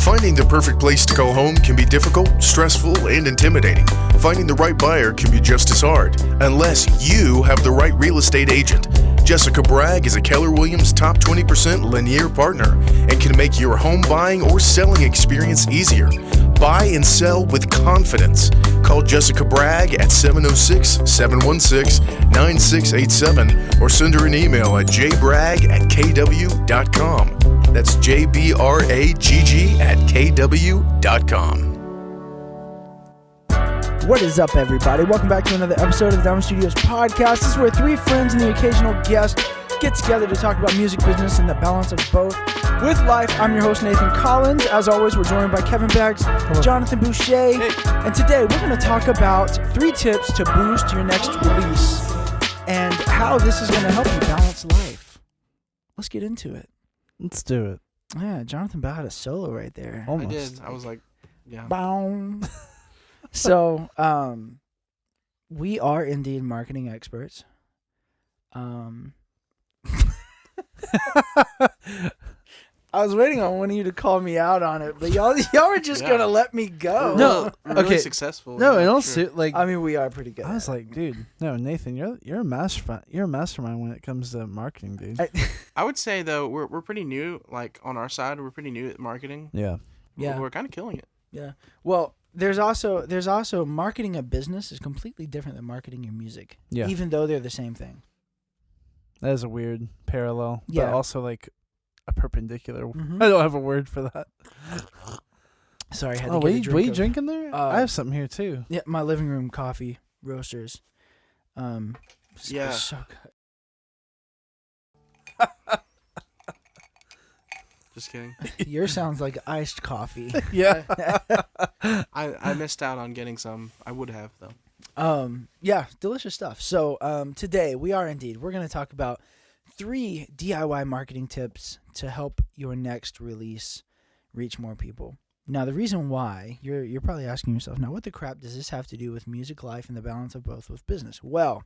Finding the perfect place to call home can be difficult, stressful, and intimidating. Finding the right buyer can be just as hard, unless you have the right real estate agent. Jessica Bragg is a Keller Williams Top 20% Lanier partner and can make your home buying or selling experience easier. Buy and sell with confidence. Call Jessica Bragg at 706-716-9687 or send her an email at jbragg@kw.com. That's jbragg@kw.com. What is up, everybody? Welcome back to another episode of the Diamond Studios podcast. This is where three friends and the occasional guest get together to talk about music business and the balance of both with life. I'm your host, Nathan Collins. As always, we're joined by Kevin Beggs, Jonathan Boucher, and today we're going to talk about 3 tips to boost your next release and how this is going to help you balance life. Let's get into it. Let's do it. Yeah, Jonathan had a solo right there. Almost. I did. I was like, yeah. Boom. So, we are indeed marketing experts. I was waiting on one of you to call me out on it, but y'all were just gonna let me go. No, We're really okay. successful. No, yeah, and sure. also like I mean, we are pretty good. I was like, dude, no, Nathan, you're a mastermind. You're a mastermind when it comes to marketing, dude. I would say though we're pretty new. Like on our side, we're pretty new at marketing. Yeah. Yeah. We're kind of killing it. Yeah. Well, there's also marketing a business is completely different than marketing your music. Yeah. Even though they're the same thing. That is a weird parallel. Yeah. But also like a perpendicular. Mhm. I don't have a word for that. Sorry, I had Oh, to get a wait, drink what are you of- drinking there? I have something here too. Yeah, my living room coffee roasters. Yeah. So good. Just kidding. Yours sounds like iced coffee. Yeah. I missed out on getting some. I would have though. Yeah, delicious stuff. So, today we're going to talk about 3 DIY marketing tips to help your next release reach more people. Now, the reason why you're probably asking yourself, now what the crap does this have to do with music life and the balance of both with business? Well,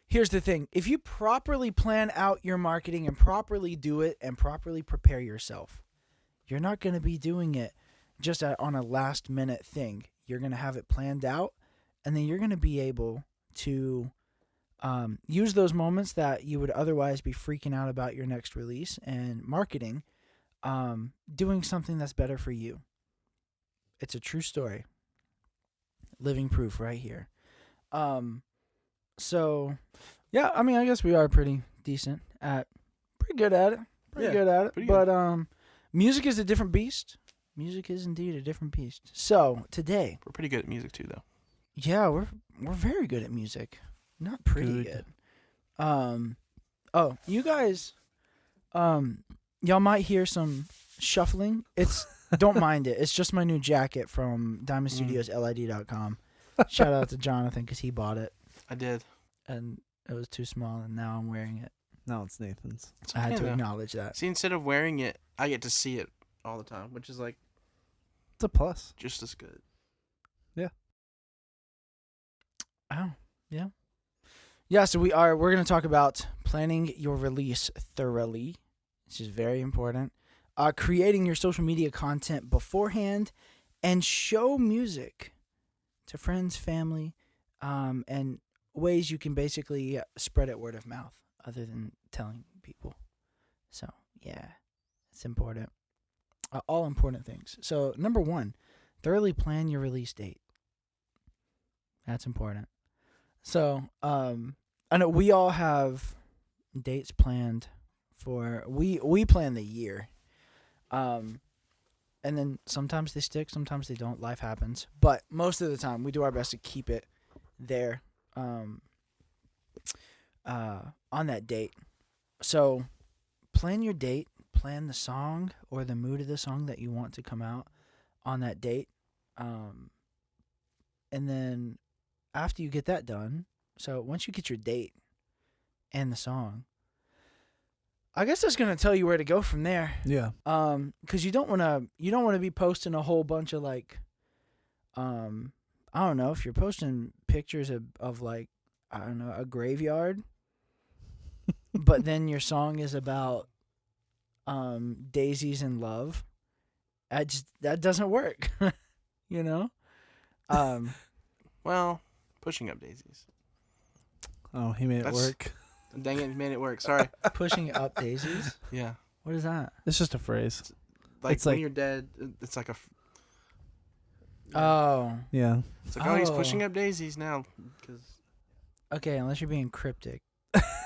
here's the thing. If you properly plan out your marketing and properly do it and properly prepare yourself, you're not going to be doing it just on a last minute thing. You're going to have it planned out, and then you're going to be able to use those moments that you would otherwise be freaking out about your next release and marketing, doing something that's better for you. It's a true story. Living proof right here. So, yeah, I mean, I guess we are pretty good at it. Pretty good at it. Pretty But music is a different beast. Music is indeed a different beast. So, today, We're pretty good at music too though. yeah, we're very good at music. Not pretty good. Oh, you guys, y'all might hear some shuffling. Don't mind it. It's just my new jacket from Diamond Studios LID.com. Shout out to Jonathan because he bought it I did. and it was too small, and now I'm wearing it. No, it's Nathan's. It's I had okay, to though. acknowledge that. See, instead of wearing it, I get to see it all the time, which is like It's a plus. just as good. Oh, yeah. Yeah, so we're going to talk about planning your release thoroughly, which is very important. Creating your social media content beforehand, and show music to friends, family, and ways you can basically spread it word of mouth other than telling people. So, yeah, it's important. All important things. So, number 1, thoroughly plan your release date. That's important. So, I know we all have dates planned for, we plan the year. And then sometimes they stick, sometimes they don't. Life happens. But most of the time, we do our best to keep it there on that date. So plan your date, plan the song or the mood of the song that you want to come out on that date. And then after you get that done, so once you get your date and the song, I guess that's gonna tell you where to go from there. Yeah. Because you don't wanna be posting a whole bunch of like, I don't know, if you're posting pictures of like, I don't know, a graveyard, but then your song is about daisies and love, that doesn't work. You know? Well, pushing up daisies. Oh, he made it That's- work. Dang it, made it work. Sorry. Pushing up daisies. Yeah. What is that? It's just a phrase. Like It's when like- you're dead, it's like Oh, Yeah. it's like, oh, he's Oh. pushing up daisies now. Cause okay. Unless you're being cryptic.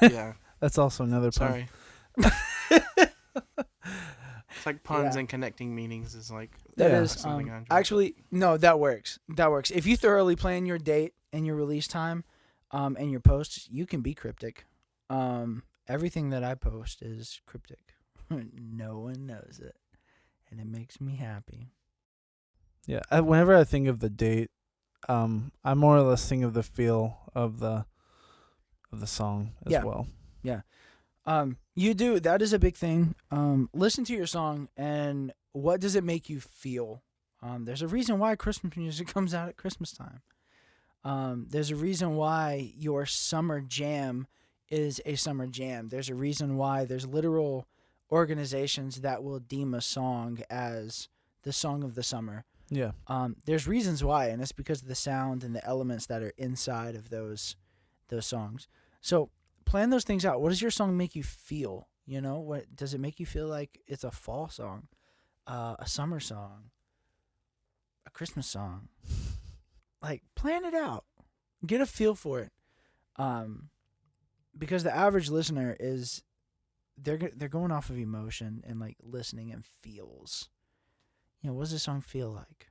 yeah. That's also another pun. Sorry. It's like puns Yeah. and connecting meanings is like That Yeah. is something I enjoy. actually no. That works. That works. If you thoroughly plan your date and your release time, and your posts, you can be cryptic. Everything that I post is cryptic. No one knows it, and it makes me happy. Yeah. Whenever I think of the date, I more or less think of the feel of the song as Yeah. well. You do. That is a big thing. Listen to your song and what does it make you feel? There's a reason why Christmas music comes out at Christmas time. There's a reason why your summer jam is a summer jam. There's a reason why there's literal organizations that will deem a song as the song of the summer. Yeah. There's reasons why, and it's because of the sound and the elements that are inside of those songs. So plan those things out. What does your song make you feel? You know, what does it make you feel like? It's a fall song, a summer song, a Christmas song. Like, plan it out, get a feel for it, because the average listener is they're going off of emotion and like listening and feels. You know, what does this song feel like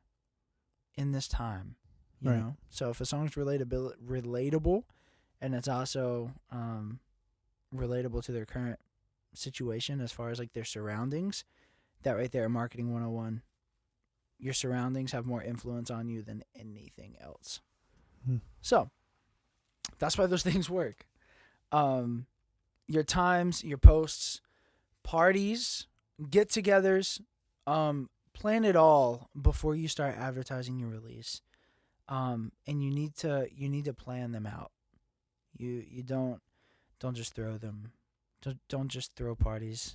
in this time? You Right. know, so if a song's relatable, and it's also relatable to their current situation as far as like their surroundings, that right there, marketing 101. Your surroundings have more influence on you than anything else. Hmm. So that's why those things work. Your times, your posts, parties, get-togethers, plan it all before you start advertising your release. And you need to plan them out. You don't just throw them. Don't just throw parties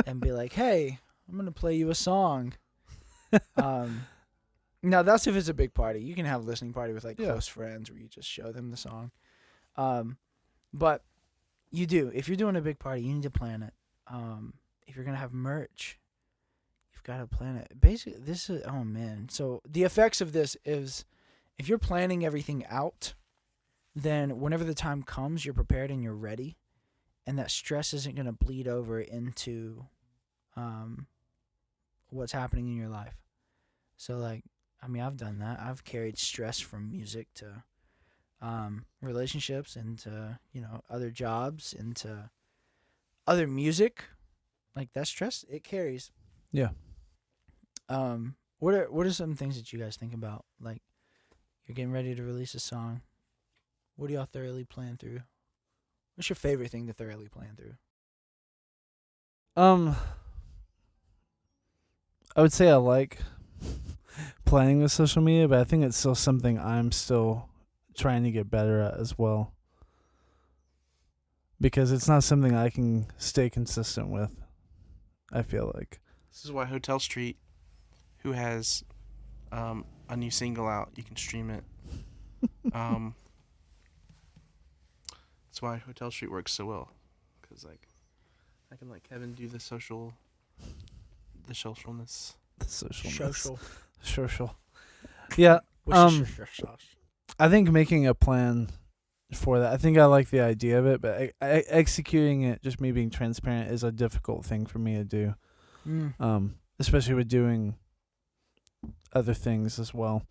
and be like, "Hey, I'm going to play you a song." Now that's if it's a big party. You can have a listening party with like Yeah. close friends where you just show them the song. But you do. If you're doing a big party, you need to plan it. If you're going to have merch, you've got to plan it. Basically, this is, oh man. So the effects of this is if you're planning everything out, then whenever the time comes, you're prepared and you're ready. And that stress isn't going to bleed over into what's happening in your life. So, like, I mean, I've done that. I've carried stress from music to relationships, into, you know, other jobs, into other music. Like, that stress, it carries. Yeah. What are some things that you guys think about? Like, you're getting ready to release a song. What do y'all thoroughly plan through? What's your favorite thing to thoroughly plan through? I would say I like playing with social media, but I think it's still something I'm still trying to get better at as well. Because it's not something I can stay consistent with, I feel like. This is why Hotel Street, who has a new single out, you can stream it. That's why Hotel Street works so well, because like I can let Kevin do the socialness. The socialness. Social. Social. Yeah. I think making a plan for that, I think I like the idea of it, but executing it, just me being transparent, is a difficult thing for me to do. Especially with doing other things as well.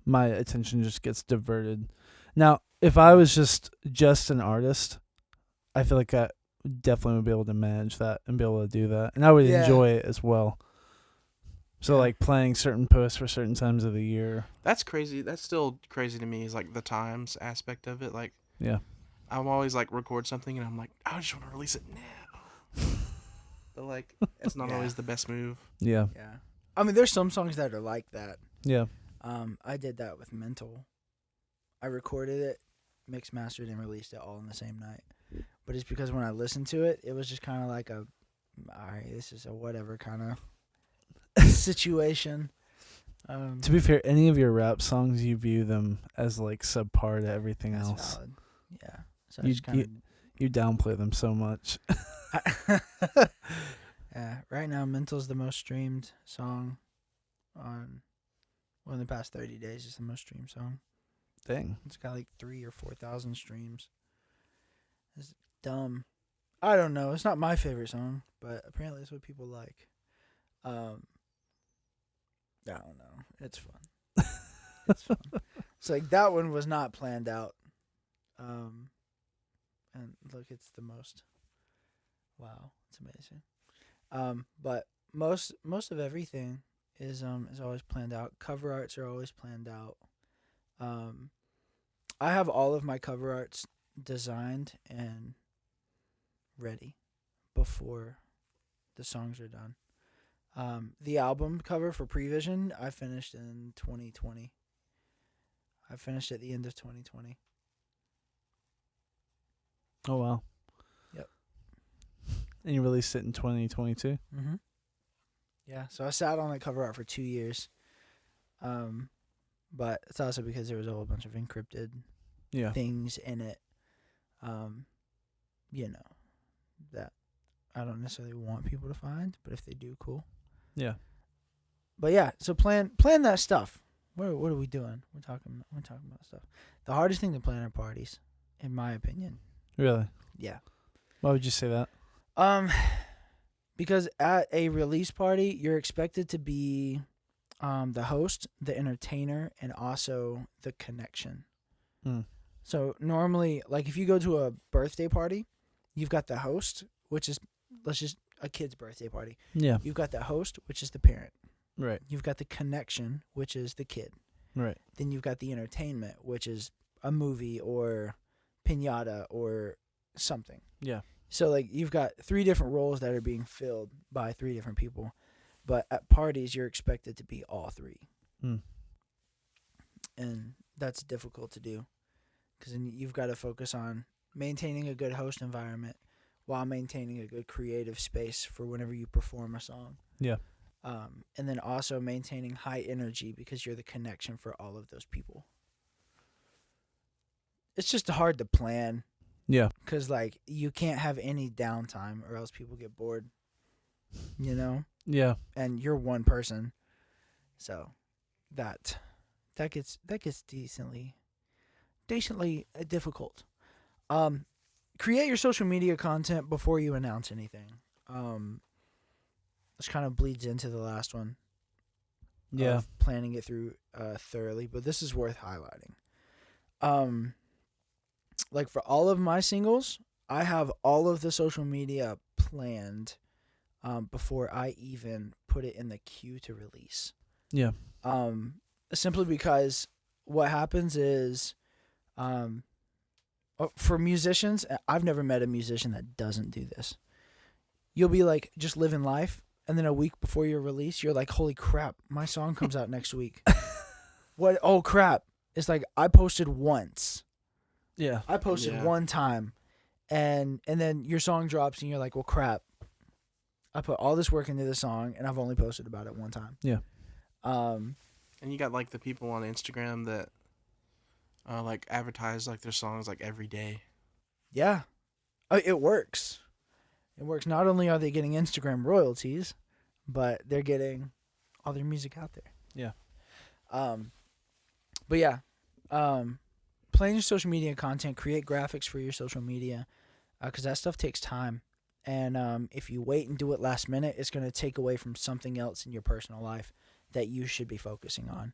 My attention just gets diverted. Now, if I was just an artist, I feel like I definitely would be able to manage that and be able to do that. And I would Yeah. enjoy it as well. So, Yeah. like, playing certain posts for certain times of the year. That's crazy. That's still crazy to me. Is like the times aspect of it. Like, Yeah. I'm always like record something and I'm like, I just want to release it now. But like, it's not Yeah. always the best move. Yeah. Yeah. I mean, there's some songs that are like that. Yeah. I did that with Mental. I recorded it, mixed, mastered, and released it all in the same night. But it's because when I listened to it, it was just kind of like a, all right, this is a whatever kind of situation. To be fair, any of your rap songs, you view them as like subpar to everything that's else. valid. Yeah. So You- I just kind of You downplay them so much. yeah. Right now, "Mental's" the most streamed song on. Well, in the past 30 days, it's the most streamed song. Dang. It's got like 3,000 or 4,000 streams. It's dumb. I don't know. It's not my favorite song, but apparently it's what people like. I don't know. It's fun. It's fun. It's like that one was not planned out. And look, it's the most. Wow, it's amazing. But most of everything is always planned out. Cover arts are always planned out. I have all of my cover arts designed and ready before the songs are done. The album cover for Prevision I finished in 2020. I finished at the end of 2020. Oh, wow. Yep. And you released it in 2022? Mm-hmm. Yeah, so I sat on the cover art for 2 years. But it's also because there was a whole bunch of encrypted Yeah. things in it. That I don't necessarily want people to find, but if they do, cool. Yeah. But yeah, so plan that stuff. What are we doing? We're talking about stuff. The hardest thing to plan are parties, in my opinion. Really? Yeah. Why would you say that? Because at a release party, you're expected to be the host, the entertainer, and also the connection. Mm. So normally, like if you go to a birthday party, you've got the host, which is a kid's birthday party. Yeah. You've got the host, which is the parent. Right. You've got the connection, which is the kid. Right. Then you've got the entertainment, which is a movie or piñata or something. Yeah. So like you've got 3 different roles that are being filled by 3 different people. But at parties, you're expected to be all 3. Mm. And that's difficult to do because then you've got to focus on maintaining a good host environment while maintaining a good creative space for whenever you perform a song. Yeah. And then also maintaining high energy because you're the connection for all of those people. It's just hard to plan Yeah. because, like, you can't have any downtime or else people get bored, you know? Yeah. And you're one person. So that gets decently difficult. Create your social media content before you announce anything. This kind of bleeds into the last one. Yeah. Of planning it through thoroughly, but this is worth highlighting. Like for all of my singles, I have all of the social media planned before I even put it in the queue to release. Yeah. Simply because what happens is, for musicians, I've never met a musician that doesn't do this. You'll be like just living life, and then a week before your release, you're like, "Holy crap, my song comes out next week." What? Oh crap! It's like I posted once. Yeah. I posted one time, and then your song drops, and you're like, "Well, crap." I put all this work into the song, and I've only posted about it one time. Yeah. And you got like the people on Instagram that like advertise like their songs like every day. Yeah. It works. It works. Not only are they getting Instagram royalties, but they're getting all their music out there. Yeah. But yeah. Plan your social media content, create graphics for your social media, because that stuff takes time. And if you wait and do it last minute, it's going to take away from something else in your personal life that you should be focusing on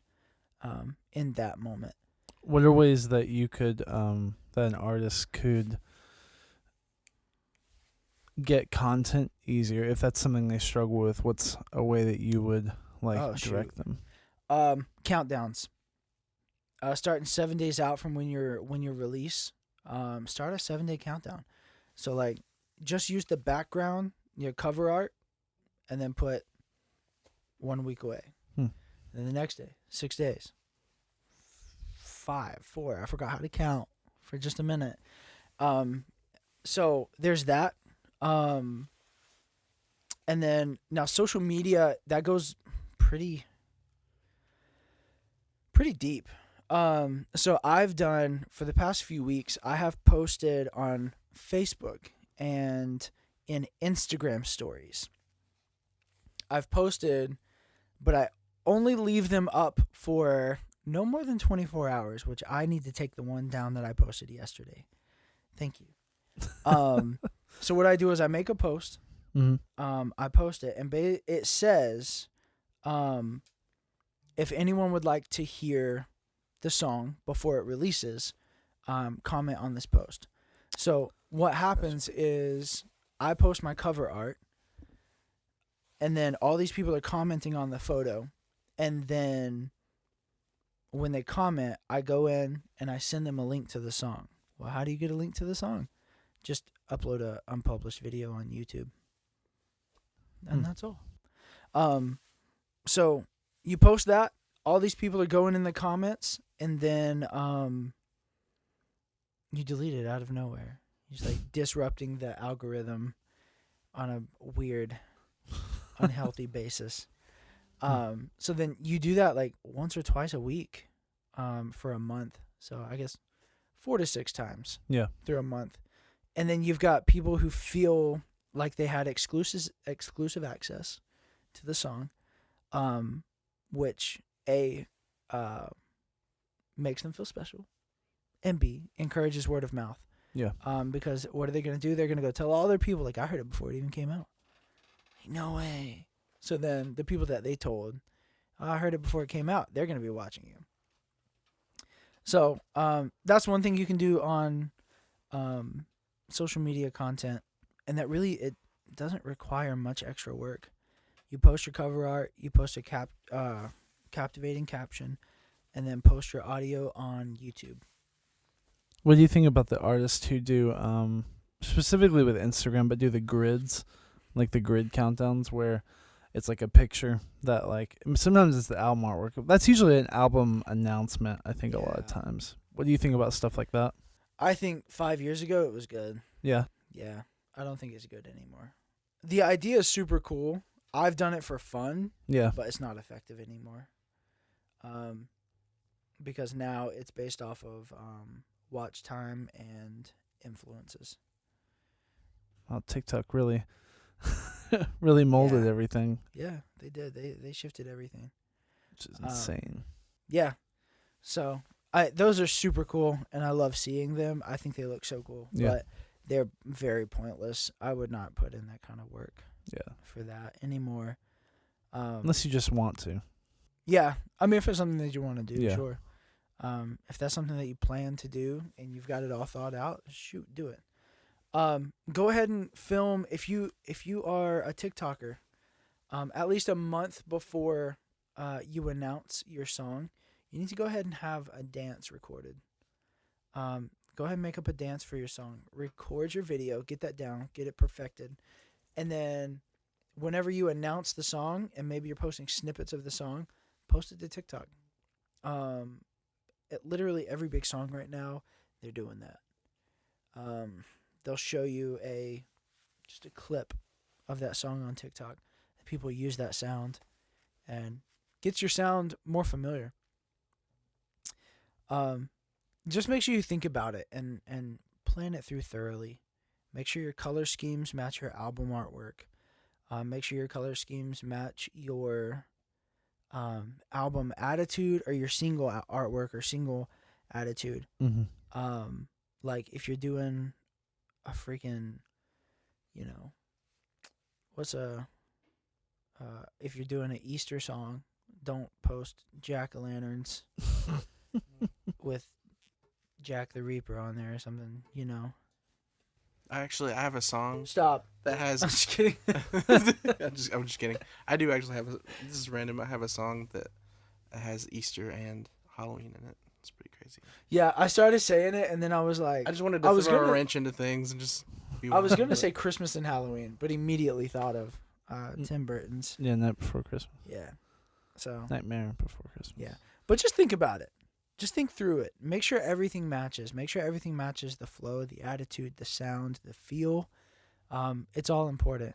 in that moment. What are ways that you could, that an artist could get content easier? If that's something they struggle with, what's a way that you would direct them? Countdowns. Starting 7 days out from when you release, start a 7-day countdown. So like, just use the background, your cover art, and then put 1 week away. And then the next day, 6 days. 5, 4. I forgot how to count for just a minute. So there's that. And then now social media, that goes pretty deep. So I've done, for the past few weeks, I have posted on Facebook and in Instagram stories. I've posted, but I only leave them up for no more than 24 hours, which I need to take the one down that I posted yesterday. Thank you. So what I do is I make a post. Mm-hmm. I post it, and it says, if anyone would like to hear the song before it releases, comment on this post. So what happens is I post my cover art, and then all these people are commenting on the photo, and then when they comment, I go in and I send them a link to the song. Well, how do you get a link to the song? Just upload a unpublished video on YouTube. And that's all. So you post that, all these people are going in the comments, and then you delete it out of nowhere. You're just like disrupting the algorithm on a weird, unhealthy basis. So then you do that like once or twice a week for a month. So I guess 4 to 6 times through a month. And then you've got people who feel like they had exclusive access to the song, which A, makes them feel special, and B, encourages word of mouth. Yeah. Because what are they going to do? They're going to go tell all their people, like, I heard it before it even came out. No way. So then the people that they told, I heard it before it came out, they're going to be watching you. So that's one thing you can do on social media content, and that really, it doesn't require much extra work. You post your cover art, you post a captivating caption, and then post your audio on YouTube. What do you think about the artists who do, specifically with Instagram, but do the grids, like the grid countdowns where it's like a picture that, like, sometimes it's the album artwork. That's usually an album announcement, I think, a lot of times. What do you think about stuff like that? I think 5 years ago it was good. Yeah. Yeah. I don't think it's good anymore. The idea is super cool. I've done it for fun. Yeah. But it's not effective anymore. Because now it's based off of watch time and influences. Well, TikTok really really molded everything. Yeah, they did. They shifted everything. Which is insane. Yeah. So those are super cool, and I love seeing them. I think they look so cool. Yeah. But they're very pointless. I would not put in that kind of work for that anymore. Unless you just want to. Yeah. I mean, if it's something that you want to do, Yeah. sure. If that's something that you plan to do and you've got it all thought out, shoot, do it. Go ahead and film if you are a TikToker, at least a month before you announce your song, you need to go ahead and have a dance recorded. Go ahead and make up a dance for your song. Record your video, get that down, get it perfected, and then whenever you announce the song, and maybe you're posting snippets of the song, post it to TikTok. Literally every big song right now, they're doing that. They'll show you just a clip of that song on TikTok. People use that sound and gets your sound more familiar. Just make sure you think about it and plan it through thoroughly. Make sure your color schemes match your album artwork. Make sure your color schemes match your album attitude or your single artwork or single attitude. Mm-hmm. Like if you're doing a freaking, if you're doing an Easter song, don't post jack-o'-lanterns with Jack the Reaper on there or something, I have a song Stop. that has. I'm just kidding. I'm just kidding. I do actually have. This is random. I have a song that has Easter and Halloween in it. It's pretty crazy. Yeah, I started saying it, and then I was like, I just wanted to throw a wrench into things and just. I was gonna say Christmas and Halloween, but immediately thought of Tim Burton's. Yeah, Night Before Christmas. Yeah. So. Nightmare Before Christmas. Yeah, but just think about it. Just think through it. Make sure everything matches. Make sure everything matches the flow, the attitude, the sound, the feel. It's all important,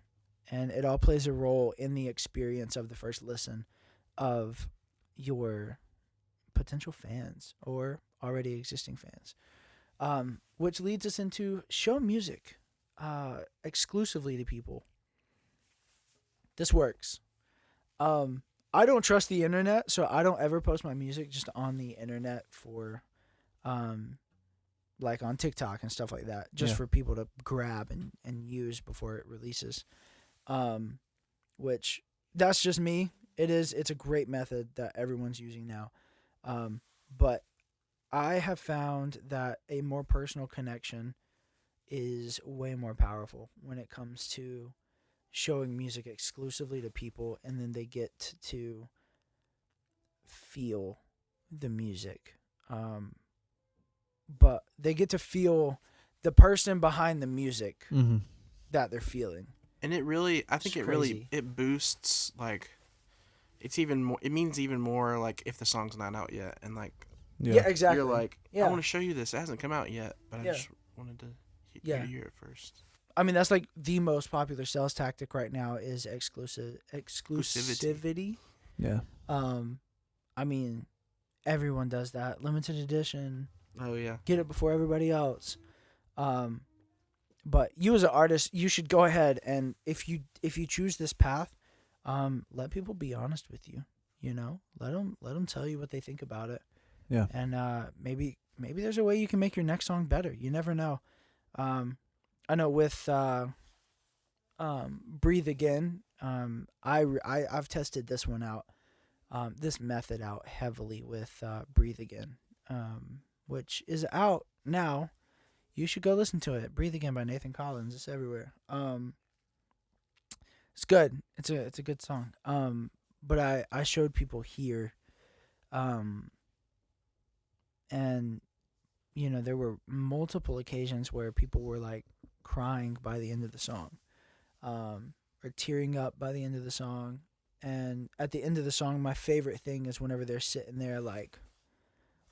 and it all plays a role in the experience of the first listen. of your potential fans or already existing fans. Which leads us into show music exclusively to people. This works. I don't trust the internet, so I don't ever post my music just on the internet for, like on TikTok and stuff like that, just for people to grab and use before it releases. Which that's just me. It's a great method that everyone's using now. But I have found that a more personal connection is way more powerful when it comes to showing music exclusively to people, and then they get to feel the music. But they get to feel the person behind the music that they're feeling. And it really, I think it boosts, like, it's even more, it means even more, like, if the song's not out yet, and, like, yeah exactly. You're like, I want to show you this. It hasn't come out yet, but I just wanted to hear it first. I mean, that's like the most popular sales tactic right now is exclusivity. Yeah. I mean, everyone does that. Limited edition. Oh yeah. Get it before everybody else. But you as an artist, you should go ahead and if you choose this path, let people be honest with you. You know, let them tell you what they think about it. Yeah. And maybe there's a way you can make your next song better. You never know. I know with Breathe Again, I've tested this one out, this method out heavily with Breathe Again, which is out now. You should go listen to it. Breathe Again by Nathan Collins. It's everywhere. It's good. It's a good song. But I showed people here, and you know, there were multiple occasions where people were like crying by the end of the song, or tearing up by the end of the song. And at the end of the song, my favorite thing is whenever they're sitting there like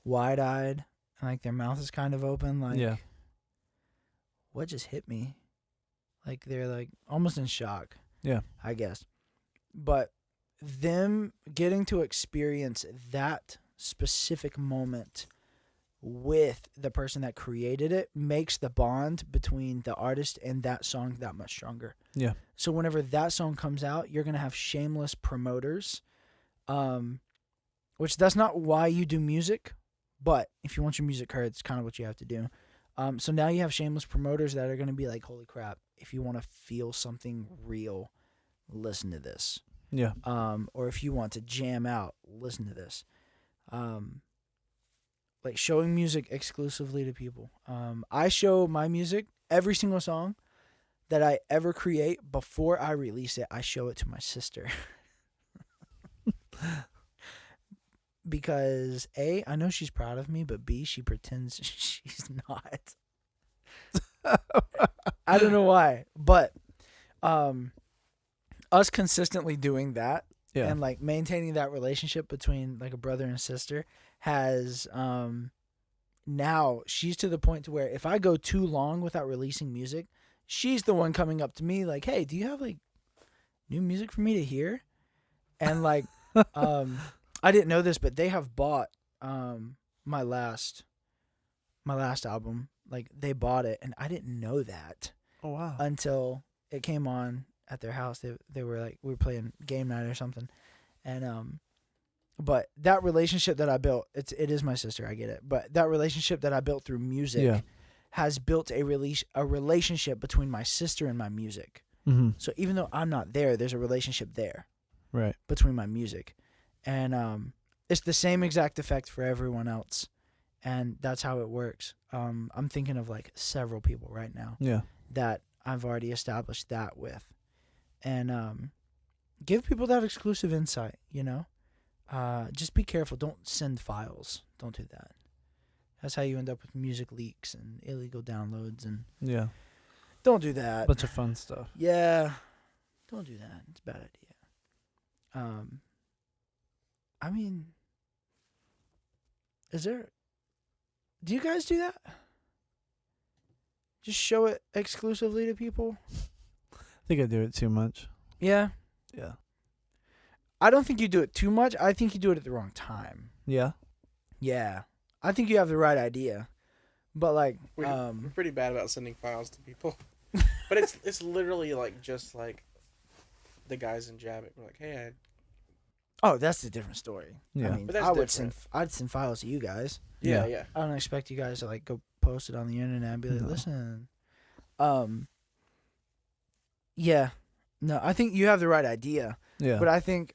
wide-eyed and like their mouth is kind of open, like, what just hit me? Like they're like almost in shock. Yeah, I guess. But them getting to experience that specific moment with the person that created it makes the bond between the artist and that song that much stronger. Yeah. So whenever that song comes out, you're going to have shameless promoters, which that's not why you do music, but if you want your music heard, it's kind of what you have to do. So now you have shameless promoters that are going to be like, holy crap, if you want to feel something real, listen to this. Yeah. Or if you want to jam out, listen to this. Like showing music exclusively to people. I show my music, every single song that I ever create, before I release it, I show it to my sister. Because A, I know she's proud of me, but B, she pretends she's not. I don't know why, but us consistently doing that and like maintaining that relationship between like a brother and sister has now she's to the point to where if I go too long without releasing music, she's the one coming up to me like, hey, do you have like new music for me to hear? And like I didn't know this, but they have bought my last album. Like they bought it and I didn't know that. Oh wow. Until it came on at their house. They were like, we were playing game night or something. And but that relationship that I built, it is my sister, I get it. But that relationship that I built through music has built a relationship between my sister and my music. Mm-hmm. So even though I'm not there, there's a relationship there. Right. Between my music. And it's the same exact effect for everyone else. And that's how it works. I'm thinking of like several people right now. Yeah. That I've already established that with. And give people that exclusive insight, you know? Just be careful. Don't send files. Don't do that. That's how you end up with music leaks and illegal downloads. And don't do that. Bunch of fun stuff. Yeah. Don't do that. It's a bad idea. I mean, do you guys do that? Just show it exclusively to people? I think I do it too much. Yeah. Yeah. I don't think you do it too much. I think you do it at the wrong time. Yeah. Yeah. I think you have the right idea. But like We're pretty bad about sending files to people. But it's literally like just like the guys in Jabbit. We're like, hey, oh, that's a different story. Yeah. I mean, But that's I'd send files to you guys. yeah. I don't expect you guys to like go post it on the internet and be like, No. listen. Yeah. No, I think you have the right idea. Yeah. But I think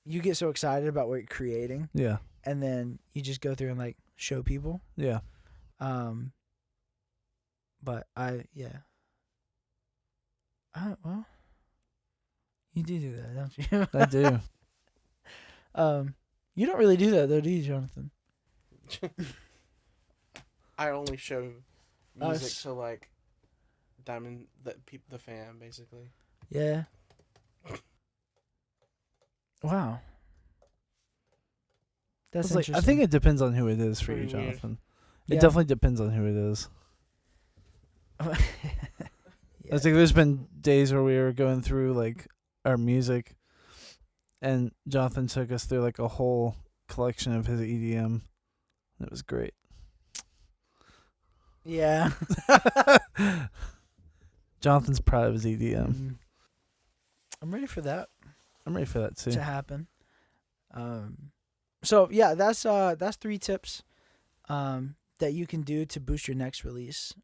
you get so excited about what you're creating Yeah. and then you just go through and like show people. Yeah. But well, you do that, don't you? I do. You don't really do that though, do you, Jonathan? I only show music Us. to like Diamond, the fan, basically. Yeah. Wow. That's It's like, interesting. I think it depends on who it is for you, Pretty weird. Jonathan. Yeah. It definitely depends on who it is. Yeah. I think there's been days where we were going through like our music, and Jonathan took us through like a whole collection of his EDM. It was great. Yeah. Jonathan's proud of his EDM. Mhm. I'm ready for that I'm ready for that too. to happen. So yeah, that's 3 tips that you can do to boost your next release.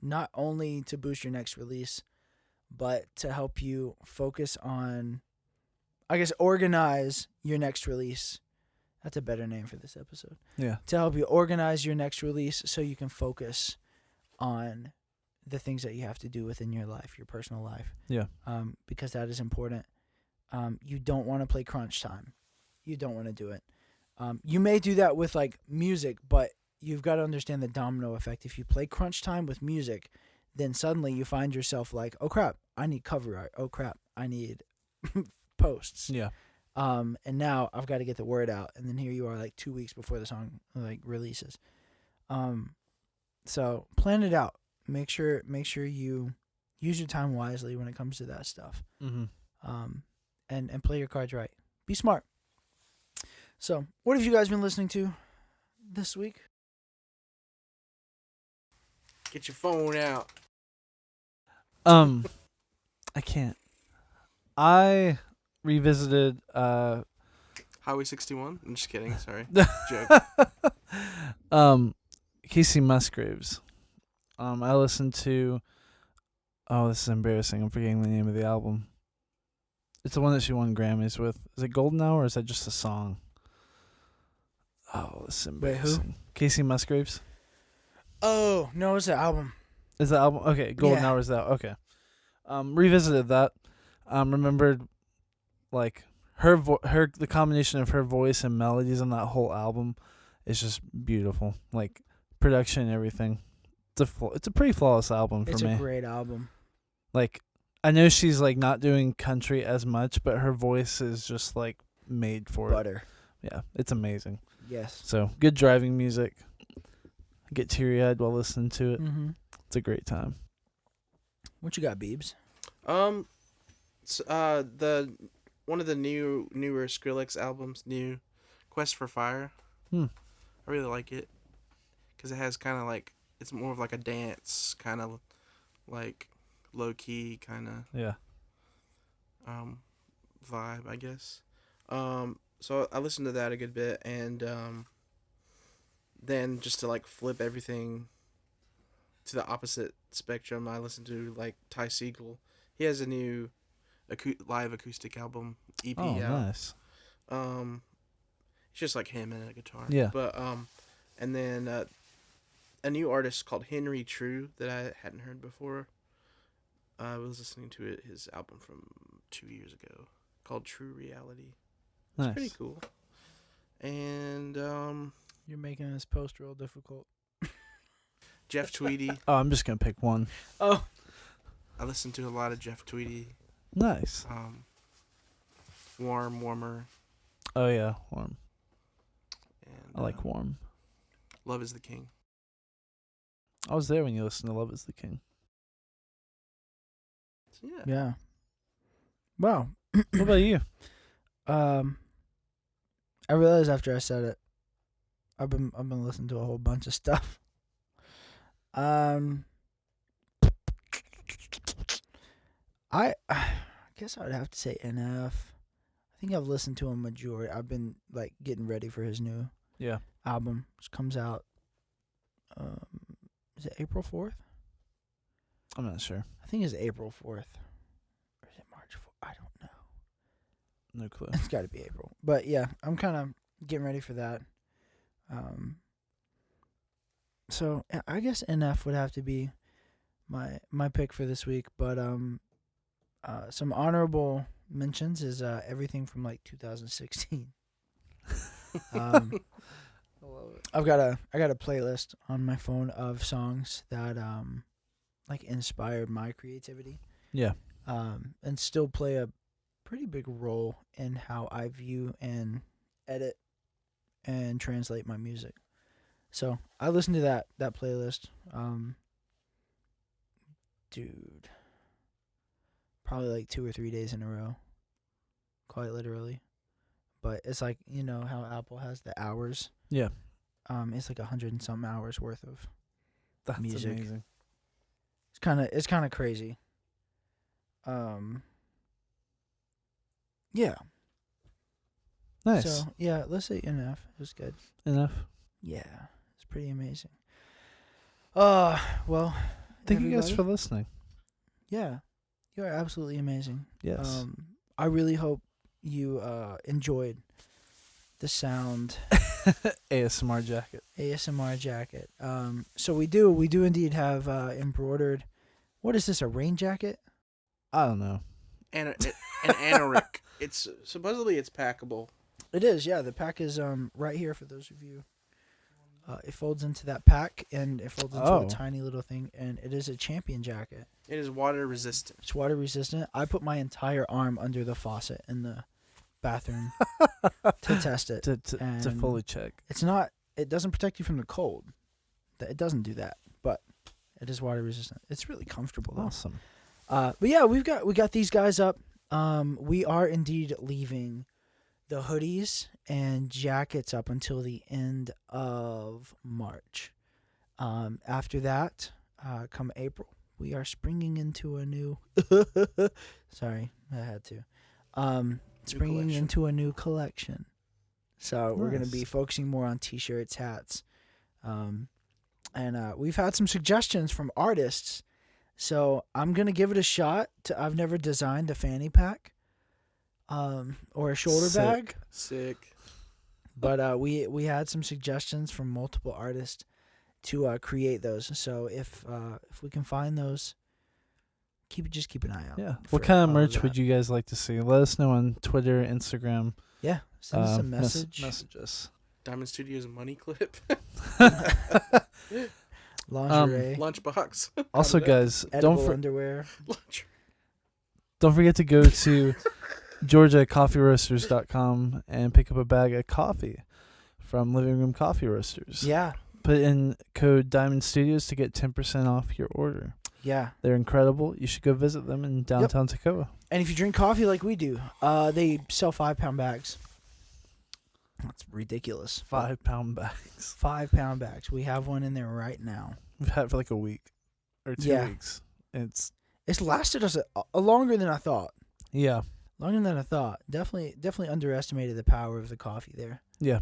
Not only to boost your next release, but to help you focus on, I guess, organize your next release. That's a better name for this episode. Yeah. To help you organize your next release so you can focus on the things that you have to do within your life, your personal life. Yeah. Because that is important. You don't want to play crunch time. You don't want to do it. You may do that with like music, but you've got to understand the domino effect. If you play crunch time with music, then suddenly you find yourself like, oh crap, I need cover art. Oh crap, I need posts. Yeah. And now I've got to get the word out. And then here you are like 2 weeks before the song like releases. So plan it out. Make sure you use your time wisely when it comes to that stuff. Mm-hmm. And play your cards right. Be smart. So, what have you guys been listening to this week? Get your phone out. I can't. I revisited Highway 61. I'm just kidding. Sorry. Joke. Casey Musgraves. I listened to this is embarrassing. I'm forgetting the name of the album. It's the one that she won Grammys with. Is it Golden Hour or is that just a song? Oh, this is embarrassing. Casey Musgraves? Oh, no, it's an album. Is the album? Okay, Golden Yeah. Hour is that. Okay. Revisited that. Remembered like the combination of her voice and melodies on that whole album is just beautiful. Like production and everything. It's a pretty flawless album for It's me. a great album. Like I know she's like not doing country as much, but her voice is just like made for it. Butter. Yeah, it's amazing. Yes. So good driving music. Get teary-eyed while listening to it. Mm-hmm. It's a great time. What you got, Beebs? The one of the newer Skrillex albums, new Quest for Fire. Hmm. I really like it because it has kind of like, it's more of like a dance kind of like low key kind of Yeah. vibe, I guess. So I listened to that a good bit, and then just to like flip everything to the opposite spectrum, I listened to like Ty Segall. He has a new live acoustic album EP Oh, out. nice. It's just like him and a guitar. Yeah. But and then a new artist called Henry True that I hadn't heard before. I was listening to his album from 2 years ago called True Reality. It's Nice. pretty cool. And You're making this post real difficult. Jeff Tweedy. Oh, I'm just gonna pick one. Oh. I listened to a lot of Jeff Tweedy. Nice. Warmer. Oh yeah, Warm. And, I like Warm. Love is the King. I was there when you listened to Love Is the King. So, yeah. Yeah. Wow. What about you? I realized after I said it, I've been listening to a whole bunch of stuff. I guess I would have to say NF. I think I've listened to a majority. I've been like getting ready for his new album, which comes out. Is it April 4th? I'm not sure. I think it's April 4th. Or is it March 4th? I don't know. No clue. It's got to be April. But yeah, I'm kind of getting ready for that. So I guess NF would have to be my pick for this week. But some honorable mentions is everything from like 2016. I love it. I got a playlist on my phone of songs that like inspired my creativity. Yeah. And still play a pretty big role in how I view and edit and translate my music. So I listen to that playlist. Dude, probably like 2 or 3 days in a row, quite literally. But it's like, you know how Apple has the hours. Yeah. It's like 100 and some hours worth of That's music. amazing. It's kind of crazy. Yeah. Nice. So yeah, let's say NF. It was good. Enough. Yeah, it's pretty amazing. Well, Thank you guys everybody, for listening. Yeah, you are absolutely amazing. Yes. I really hope you enjoyed the sound ASMR jacket. So we do indeed have embroidered. What is this? A rain jacket? I don't know. An anorak. It's supposedly it's packable. It is. Yeah, the pack is right here for those of you. It folds into that pack and it folds into a tiny little thing, and it is a Champion jacket. It is water resistant. It's water resistant. I put my entire arm under the faucet in the bathroom to test it. To fully check. It's not. It doesn't protect you from the cold. It doesn't do that, but it is water resistant. It's really comfortable though. Awesome. But yeah, we got these guys up. We are indeed leaving the hoodies and jackets up until the end of March. After that, come April, we are springing into a new. Sorry, I had to. Springing into a new collection. So we're gonna be focusing more on t-shirts, hats, and we've had some suggestions from artists. So I'm gonna give it a shot. I've never designed a fanny pack, or a shoulder bag. Sick. But we had some suggestions from multiple artists to create those. So if we can find those, just keep an eye out. Yeah. What kind of merch would you guys like to see? Let us know on Twitter, Instagram. Yeah. Send us a message. Message us. Diamond Studios money clip. Lingerie. Lunchbox. Also, guys, underwear. Don't forget to go to GeorgiaCoffeeRoasters.com and pick up a bag of coffee from Living Room Coffee Roasters. Yeah. Put in code Diamond Studios to get 10% off your order. Yeah. They're incredible. You should go visit them in downtown Tacoma. And if you drink coffee like we do, they sell 5-pound bags. That's ridiculous. 5-pound bags. 5-pound bags. We have one in there right now. We've had it for like a week or 2 weeks. It's lasted us a longer than I thought. Yeah. Longer than I thought. Definitely underestimated the power of the coffee there. Yeah.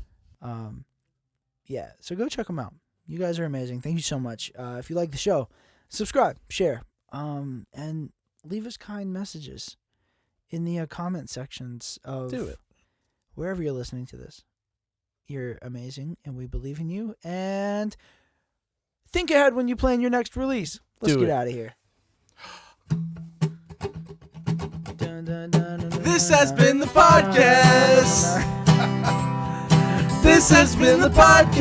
Yeah. So go check them out. You guys are amazing. Thank you so much. If you like the show, subscribe, share, and leave us kind messages in the comment sections of wherever you're listening to this. You're amazing, and we believe in you. And think ahead when you plan your next release. Let's get out of here. This has been the podcast. This has been the podcast.